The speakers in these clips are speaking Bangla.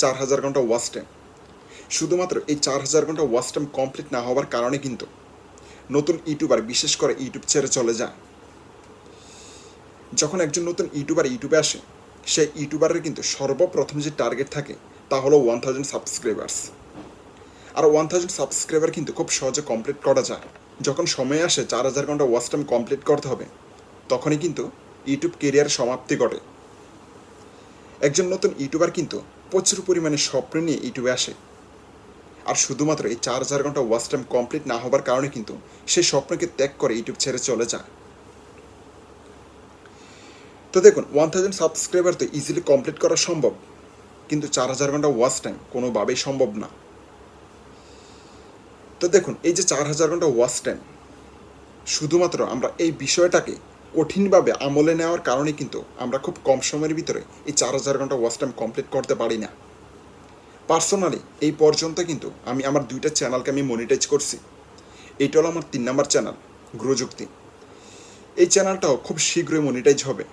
4000 ঘন্টা ওয়াচ টাইম। শুধুমাত্র এই 4000 ঘন্টা ওয়াচ টাইম কমপ্লিট না হওয়ার কারণে কিন্তু নতুন ইউটিউবার বিশেষ করে ইউটিউব ছেড়ে চলে যায়। যখন একজন নতুন ইউটিউবার ইউটিউবে আসে, সেই ইউটিউবারের কিন্তু সর্বপ্রথম যে টার্গেট থাকে তা হলো 1000 সাবস্ক্রাইবার্স। আর 1000 সাবস্ক্রাইবার কিন্তু খুব সহজে কমপ্লিট করা যায়। যখন সময় আসে 4000 ঘন্টা ওয়াচ টাইম কমপ্লিট করতে হবে, তখনই কিন্তু ইউটিউব কেরিয়ার সমাপ্তি ঘটে। একজন নতুন ইউটিউবার কিন্তু প্রচুর পরিমাণে স্বপ্ন নিয়ে ইউটিউবে আসে, আর শুধুমাত্র এই 4000 ঘন্টা ওয়াচ টাইম কমপ্লিট না হবার কারণে কিন্তু সেই স্বপ্নকে ত্যাগ করে ইউটিউব ছেড়ে চলে যায়। তো দেখুন, 1000 সাবস্ক্রাইবার তো ইজিলি কমপ্লিট করা সম্ভব, কিন্তু 4000 ঘন্টা ওয়াচ টাইম কোনোভাবেই সম্ভব না। তো দেখুন, এই যে 4000 ঘন্টা ওয়াচ টাইম, শুধুমাত্র আমরা এই বিষয়টাকে কঠিনভাবে আমলে নেওয়ার কারণে কিন্তু আমরা খুব কম সময়ের ভিতরে এই 4000 ঘন্টা ওয়াচ টাইম কমপ্লিট করতে পারি না। পার্সোনালি এই পর্যন্ত কিন্তু আমি আমার 2টা চ্যানেলকে আমি মনিটাইজ করছি। এইটা হলো আমার 3 নাম্বার চ্যানেল, গ্রোযুক্তি। এই চ্যানেলটাও খুব শীঘ্রই মনিটাইজ হবে।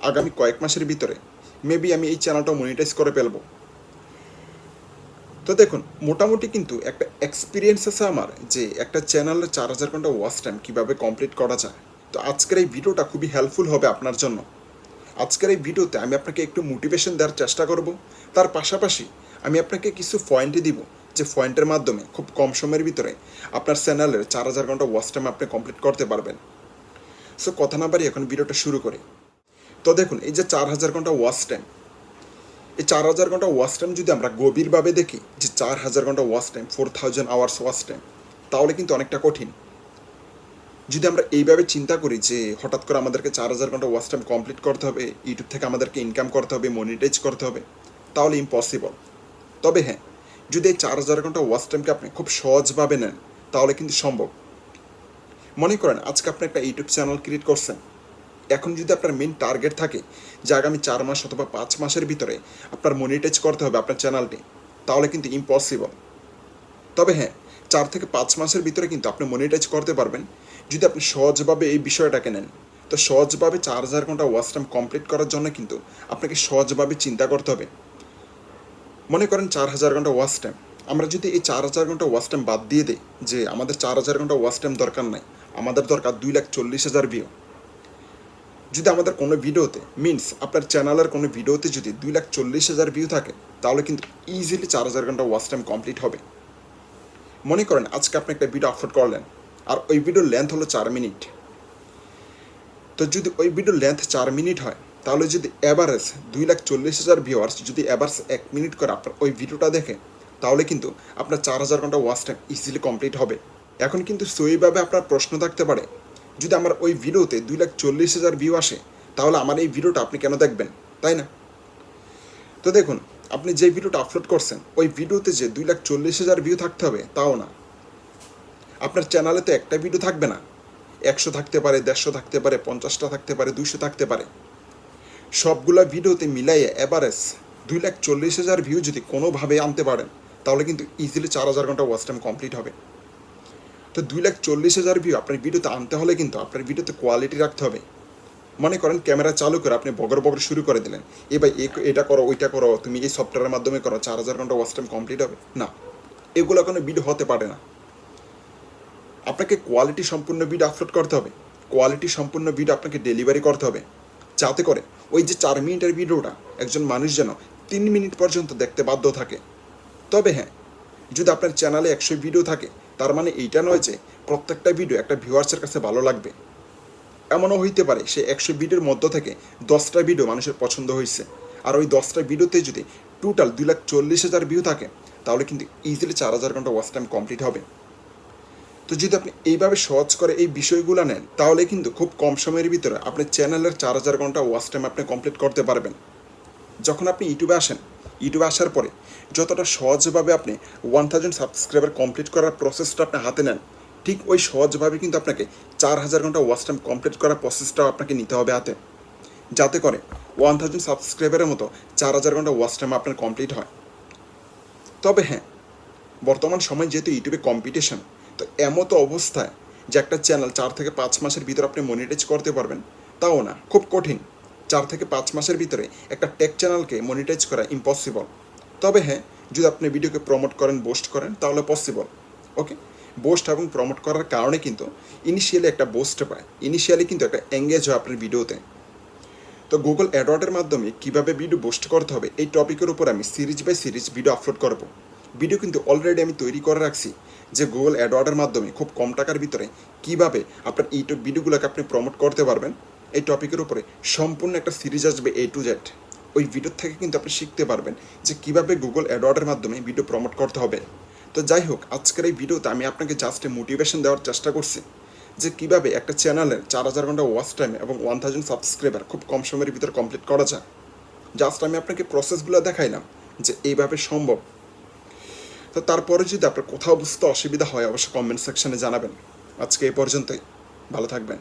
আগামী কয়েক মাসের ভিতরে মেবি আমি এই চ্যানেলটাও মনিটাইজ করে ফেলবো। তো দেখুন, মোটামুটি কিন্তু একটা এক্সপিরিয়েন্স আছে আমার যে একটা চ্যানেলের 4000 ঘন্টা ওয়াচ টাইম কীভাবে কমপ্লিট করা যায়। তো আজকের এই ভিডিওটা খুবই হেল্পফুল হবে আপনার জন্য। আজকের এই ভিডিওতে আমি আপনাকে একটু মোটিভেশন দেওয়ার চেষ্টা করব, তার পাশাপাশি আমি আপনাকে কিছু পয়েন্টে দিব যে পয়েন্টের মাধ্যমে খুব কম সময়ের ভিতরে আপনার চ্যানেলের 4000 ঘন্টা ওয়াচ টাইম আপনি কমপ্লিট করতে পারবেন। সো কথা না বাড়ি এখন ভিডিওটা শুরু করি। তো দেখুন, এই যে 4000 ঘন্টা ওয়াচ টাইম, এই 4000 ঘন্টা ওয়াচ টাইম যদি আমরা গভীরভাবে দেখি যে 4000 ঘন্টা watch time 4000 hours watch time, তাহলে কিন্তু অনেকটা কঠিন। যদি আমরা এইভাবে চিন্তা করি যে হঠাৎ করে আমাদেরকে 4000 ঘন্টা ওয়াচ টাইম কমপ্লিট করতে হবে, ইউটিউব থেকে আমাদেরকে ইনকাম করতে হবে, মনিটাইজ করতে হবে, তাহলে ইম্পসিবল। তবে হ্যাঁ, যদি এই 4000 ঘন্টা ওয়াচ টাইমকে আপনি খুব সহজভাবে নেন, তাহলে কিন্তু সম্ভব। মনে করেন আজকে আপনি একটা ইউটিউব চ্যানেল ক্রিয়েট করছেন। এখন যদি আপনার মেন টার্গেট থাকে যে আগামী 4 মাস অথবা 5 মাসের ভিতরে আপনার মনিটাইজ করতে হবে আপনার চ্যানেলটি, তাহলে কিন্তু ইম্পসিবল। তবে হ্যাঁ, 4 থেকে 5 মাসের ভিতরে কিন্তু আপনি মনিটাইজ করতে পারবেন যদি আপনি সহজভাবে এই বিষয়টাকে নেন। তো সহজভাবে 4000 ঘন্টা ওয়াচ টাইম কমপ্লিট করার জন্য কিন্তু আপনাকে সহজভাবে চিন্তা করতে হবে। মনে করেন 4000 ঘন্টা ওয়াচ টাইম, আমরা যদি এই 4000 ঘন্টা ওয়াচ টাইম বাদ দিয়ে দিই যে আমাদের 4000 ঘন্টা ওয়াচ টাইম দরকার নাই, আমাদের দরকার 2,40,000 ভিউ। যদি আমাদের কোনো ভিডিওতে আপনার চ্যানেলের কোনো ভিডিওতে যদি 2,40,000 ভিউ থাকে, তাহলে কিন্তু ইজিলি 4000 ঘন্টা ওয়াচ টাইম কমপ্লিট হবে। মনে করেন আজকে আপনি একটা ভিডিও আপলোড করলেন, আর ওই ভিডিওর লেন্থ হলো 4 মিনিট। তো যদি ওই ভিডিওর লেন্থ 4 মিনিট হয়, তাহলে যদি অ্যাভারেজ 2,40,000 ভিউয়ার্স যদি অ্যাভারেজ 1 মিনিট করে আপনার ওই ভিডিওটা দেখে, তাহলে কিন্তু আপনার 4000 ঘন্টা ওয়াচ টাইম ইজিলি কমপ্লিট হবে। এখন কিন্তু সেইভাবে আপনার প্রশ্ন থাকতে পারে, যদি আমার ওই ভিডিওতে 2,40,000 ভিউ আসে, তাহলে আমার এই ভিডিওটা আপনি কেন দেখবেন, তাই না? তো দেখুন, আপনি যে ভিডিওটা আপলোড করছেন ওই ভিডিওতে যে 2,40,000 ভিউ থাকতে হবে তাও না। আপনার চ্যানেলে তো একটা ভিডিও থাকবে না, 100 থাকতে পারে, 150 থাকতে পারে, 50টা থাকতে পারে, 200 থাকতে পারে। সবগুলা ভিডিওতে মিলাইয়ে অ্যাভারেজ 2,40,000 ভিউ যদি কোনোভাবে আনতে পারেন, তাহলে কিন্তু ইজিলি 4000 ঘন্টা ওয়াচ টাইম কমপ্লিট হবে। তো 2,40,000 ভিউ আপনার ভিডিওতে আনতে হলে কিন্তু আপনার ভিডিওতে কোয়ালিটি রাখতে হবে। মনে করেন ক্যামেরা চালু করে আপনি বগর বগর শুরু করে দিলেন, ভাই এটা করো, ওইটা করো, তুমি এই সফটওয়্যারের মাধ্যমে করো, 4000 ঘন্টা ওয়াচ টাইম কমপ্লিট হবে না। এগুলো কোনো ভিডিও হতে পারে না। আপনাকে কোয়ালিটি সম্পূর্ণ ভিডিও আপলোড করতে হবে, কোয়ালিটি সম্পূর্ণ ভিডিও আপনাকে ডেলিভারি করতে হবে, যাতে করে ওই যে 4 মিনিটের ভিডিওটা একজন মানুষ যেন 3 মিনিট পর্যন্ত দেখতে বাধ্য থাকে। তবে হ্যাঁ, যদি আপনার চ্যানেলে 100 ভিডিও থাকে, তার মানে এইটা নয় যে প্রত্যেকটা ভিডিও একটা ভিউয়ার্সের কাছে ভালো লাগবে। এমনও হইতে পারে সে 100 ভিডিওর মধ্য থেকে 10টা ভিডিও মানুষের পছন্দ হয়েছে, আর ওই 10টা ভিডিওতে যদি টোটাল 2,40,000 ভিউ থাকে, তাহলে কিন্তু ইজিলি 4000 ঘন্টা ওয়াচ টাইম কমপ্লিট হবে। তো যদি আপনি এইভাবে সহজ করে এই বিষয়গুলো নেন, তাহলে কিন্তু খুব কম সময়ের ভিতরে আপনার চ্যানেলের 4000 ঘন্টা ওয়াচ টাইম আপনি কমপ্লিট করতে পারবেন। যখন আপনি ইউটিউবে আসেন, ইউটিউবে আসার পরে যতটা সহজভাবে আপনি 1000 সাবস্ক্রাইবার কমপ্লিট করার প্রসেসটা আপনি হাতে নেন, ঠিক ওই সহজভাবে কিন্তু আপনাকে 4000 ঘন্টা ওয়াচ টাইম কমপ্লিট করার প্রসেসটাও আপনাকে নিতে হবে হাতে, যাতে করে 1000 সাবস্ক্রাইবারের মতো 4000 ঘন্টা ওয়াচ টাইম আপনার কমপ্লিট হয়। তবে হ্যাঁ, বর্তমান সময় যেহেতু ইউটিউবে কম্পিটিশন, তো এমতো অবস্থায় যে একটা চ্যানেল 4 থেকে 5 মাসের ভিতরে আপনি মনিটাইজ করতে পারবেন, তাও না, খুব কঠিন। 4 থেকে 5 মাসের ভিতরে একটা টেক চ্যানেলকে মনিটাইজ করা ইম্পসিবল। তবে হ্যাঁ, যদি আপনি ভিডিওকে প্রমোট করেন, বুস্ট করেন, তাহলে পসিবল। ওকে, বুস্ট এবং প্রমোট করার কারণে কিন্তু ইনিশিয়ালি একটা বুস্ট পায়, ইনিশিয়ালি কিন্তু একটা এঙ্গেজ হয় আপনার ভিডিওতে। তো গুগল অ্যাডওয়ার্ডের মাধ্যমে কীভাবে ভিডিও বুস্ট করতে হবে এই টপিকের উপর আমি series by series video upload করব। ভিডিও কিন্তু অলরেডি আমি তৈরি করে রাখছি যে গুগল অ্যাডওয়ার্ডের মাধ্যমে খুব কম টাকার ভিতরে কীভাবে আপনার ইউটিউব ভিডিওগুলোকে আপনি প্রমোট করতে পারবেন। এই টপিকের উপরে সম্পূর্ণ একটা সিরিজ আসবে A to Z। ওই ভিডিও থেকে কিন্তু আপনি শিখতে পারবেন যে কীভাবে গুগল অ্যাডওয়ার্ডের মাধ্যমে ভিডিও প্রমোট করতে হবে। তো যাই হোক, আজকের এই ভিডিওতে আমি আপনাকে জাস্ট মোটিভেশন দেওয়ার চেষ্টা করছি যে কীভাবে একটা চ্যানেলের 4000 ঘন্টা ওয়াচ টাইম এবং 1000 সাবস্ক্রাইবার খুব কম সময়ের ভিতরে কমপ্লিট করা যায়। জাস্ট আমি আপনাকে প্রসেসগুলো দেখাইলাম যে এইভাবে সম্ভব। তো তারপরে যদি আপনার কোথাও বুঝতে অসুবিধা হয় অবশ্যই কমেন্ট সেকশনে জানাবেন। আজকে এই পর্যন্তই, ভালো থাকবেন।